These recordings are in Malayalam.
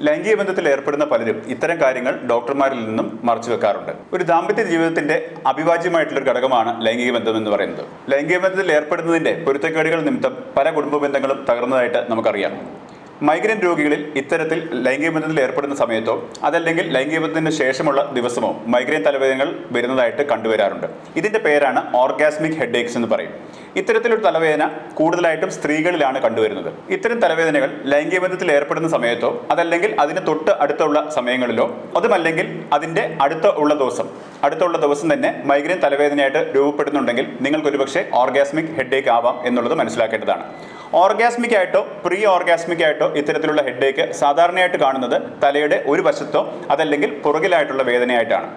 ലൈംഗിക ബന്ധത്തിൽ ഏർപ്പെടുന്ന പലരും ഇത്തരം കാര്യങ്ങൾ ഡോക്ടർമാരിൽ നിന്നും മറച്ചു വെക്കാറുണ്ട്. ഒരു ദാമ്പത്യ ജീവിതത്തിന്റെ അവിഭാജ്യമായിട്ടുള്ള ഒരു ഘടകമാണ് ലൈംഗിക ബന്ധം എന്ന് പറയുന്നത്. ലൈംഗിക ബന്ധത്തിൽ ഏർപ്പെടുന്നതിന്റെ പൊരുത്തക്കേടുകൾ നിമിത്തം പല കുടുംബ ബന്ധങ്ങളും തകർന്നതായിട്ട് നമുക്കറിയാം. മൈഗ്രെയിൻ രോഗികളിൽ ഇത്തരത്തിൽ ലൈംഗിക ബന്ധത്തിൽ ഏർപ്പെടുന്ന സമയത്തോ അതല്ലെങ്കിൽ ലൈംഗിക ബന്ധത്തിന് ശേഷമുള്ള ദിവസമോ മൈഗ്രെയിൻ തലവേദനകൾ വരുന്നതായിട്ട് കണ്ടുവരാറുണ്ട്. ഇതിന്റെ പേരാണ് ഓർഗാസ്മിക് ഹെഡേക്സ് എന്ന് പറയും. ഇത്തരത്തിലൊരു തലവേദന കൂടുതലായിട്ടും സ്ത്രീകളിലാണ് കണ്ടുവരുന്നത്. ഇത്തരം തലവേദനകൾ ലൈംഗിക ബന്ധത്തിൽ ഏർപ്പെടുന്ന സമയത്തോ അതല്ലെങ്കിൽ അതിന് തൊട്ട് അടുത്തുള്ള സമയങ്ങളിലോ അതുമല്ലെങ്കിൽ അതിന്റെ അടുത്തുള്ള ദിവസം തന്നെ മൈഗ്രെയിൻ തലവേദനയായിട്ട് രൂപപ്പെടുന്നുണ്ടെങ്കിൽ നിങ്ങൾക്ക് ഒരുപക്ഷെ ഓർഗാസ്മിക് ഹെഡേക്ക് ആവാം എന്നുള്ളത് മനസ്സിലാക്കേണ്ടതാണ്. ഓർഗാസ്മിക് ആയിട്ടോ പ്രീ ഓർഗാസ്മിക് ആയിട്ടോ ഇത്തരത്തിലുള്ള ഹെഡേക്ക് സാധാരണയായിട്ട് കാണുന്നത് തലയുടെ ഒരു വശത്തോ അതല്ലെങ്കിൽ പുറകിലായിട്ടുള്ള വേദനയായിട്ടാണ്.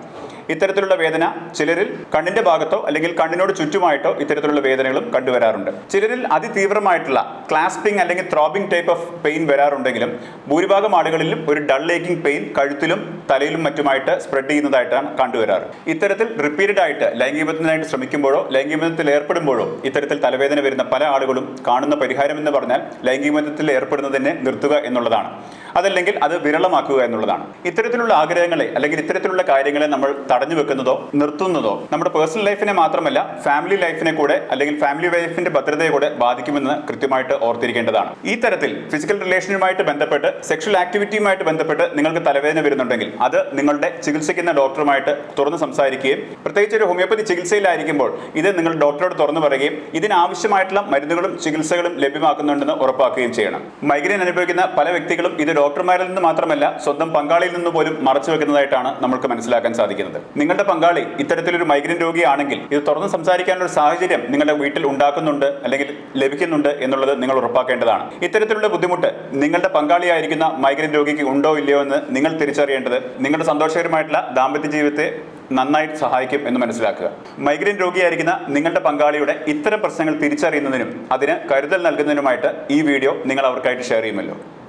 ഇത്തരത്തിലുള്ള വേദന ചിലരിൽ കണ്ണിന്റെ ഭാഗത്തോ അല്ലെങ്കിൽ കണ്ണിനോട് ചുറ്റുമായിട്ടോ ഇത്തരത്തിലുള്ള വേദനകളും കണ്ടുവരാറുണ്ട്. ചിലരിൽ അതിതീവ്രമായിട്ടുള്ള ക്ലാസ്പിംഗ് അല്ലെങ്കിൽ ത്രോബിംഗ് ടൈപ്പ് ഓഫ് പെയിൻ വരാറുണ്ടെങ്കിലും ഭൂരിഭാഗം ആളുകളിലും ഒരു ഡൾ ഏക്കിംഗ് പെയിൻ കഴുത്തിലും തലയിലും മറ്റുമായിട്ട് സ്പ്രെഡ് ചെയ്യുന്നതായിട്ടാണ് കണ്ടുവരാറ്. ഇത്തരത്തിൽ റിപ്പീറ്റഡ് ആയിട്ട് ലൈംഗിക ബന്ധത്തിനായിട്ട് ശ്രമിക്കുമ്പോഴോ ലൈംഗിക ബന്ധത്തിൽ ഏർപ്പെടുമ്പോഴോ ഇത്തരത്തിൽ തലവേദന വരുന്ന പല ആളുകളും കാണുന്ന പരിഹാരം എന്ന് പറഞ്ഞാൽ ലൈംഗിക ബന്ധത്തിൽ ഏർപ്പെടുന്നതിനെ നിർത്തുക എന്നുള്ളതാണ്. അതല്ലെങ്കിൽ അത് വിരളമാക്കുക എന്നുള്ളതാണ്. ഇത്തരത്തിലുള്ള ആഗ്രഹങ്ങളെ അല്ലെങ്കിൽ ഇത്തരത്തിലുള്ള കാര്യങ്ങളെ നമ്മൾ തടഞ്ഞു വെക്കുന്നതോ നിർത്തുന്നതോ നമ്മുടെ പേഴ്സണൽ ലൈഫിനെ മാത്രമല്ല ഫാമിലി ലൈഫിനെ കൂടെ അല്ലെങ്കിൽ ഫാമിലി ലൈഫിന്റെ ഭദ്രതയെ കൂടെ ബാധിക്കുമെന്ന് കൃത്യമായിട്ട് ഓർത്തിരിക്കേണ്ടതാണ്. ഈ തരത്തിൽ ഫിസിക്കൽ റിലേഷനുമായിട്ട് ബന്ധപ്പെട്ട് സെക്ഷൽ ആക്ടിവിറ്റിയുമായിട്ട് ബന്ധപ്പെട്ട് നിങ്ങൾക്ക് തലവേദന വരുന്നുണ്ടെങ്കിൽ അത് നിങ്ങളുടെ ചികിത്സിക്കുന്ന ഡോക്ടറുമായിട്ട് തുറന്ന് സംസാരിക്കുകയും പ്രത്യേകിച്ച് ഒരു ഹോമിയോപ്പതി ചികിത്സയിലായിരിക്കുമ്പോൾ ഇത് നിങ്ങൾ ഡോക്ടറോട് തുറന്നു പറയുകയും ഇതിനാവശ്യമായിട്ടുള്ള മരുന്നുകളും ചികിത്സകളും ലഭ്യമാക്കുന്നുണ്ടെന്ന് ഉറപ്പാക്കുകയും ചെയ്യണം. മൈഗ്രെയിൻ അനുഭവിക്കുന്ന പല വ്യക്തികളും ഇത് ഡോക്ടർമാരിൽ നിന്ന് മാത്രമല്ല സ്വന്തം പങ്കാളിയിൽ നിന്ന് പോലും മറച്ചു വെക്കുന്നതായിട്ടാണ് നമ്മൾക്ക് മനസ്സിലാക്കാൻ സാധിക്കുന്നത്. നിങ്ങളുടെ പങ്കാളി ഇത്തരത്തിലൊരു മൈഗ്രെയിൻ രോഗിയാണെങ്കിൽ ഇത് തുറന്ന് സംസാരിക്കാനുള്ള ഒരു സാഹചര്യം നിങ്ങളുടെ വീട്ടിൽ ഉണ്ടാക്കുന്നുണ്ട് അല്ലെങ്കിൽ ലഭിക്കുന്നുണ്ട് എന്നുള്ളത് നിങ്ങൾ ഉറപ്പാക്കേണ്ടതാണ്. ഇത്തരത്തിലുള്ള ബുദ്ധിമുട്ട് നിങ്ങളുടെ പങ്കാളിയായിരിക്കുന്ന മൈഗ്രെയിൻ രോഗിക്ക് ഉണ്ടോ ഇല്ലയോ എന്ന് നിങ്ങൾ തിരിച്ചറിയേണ്ടത് നിങ്ങളുടെ സന്തോഷകരമായിട്ടുള്ള ദാമ്പത്യ ജീവിതത്തെ നന്നായിട്ട് സഹായിക്കും എന്ന് മനസ്സിലാക്കുക. മൈഗ്രെയിൻ രോഗിയായിരിക്കുന്ന നിങ്ങളുടെ പങ്കാളിയുടെ ഇത്തരം പ്രശ്നങ്ങൾ തിരിച്ചറിയുന്നതിനും അതിന് കരുതൽ നൽകുന്നതിനുമായിട്ട് ഈ വീഡിയോ നിങ്ങൾ അവർക്കായിട്ട് ഷെയർ ചെയ്യുമല്ലോ.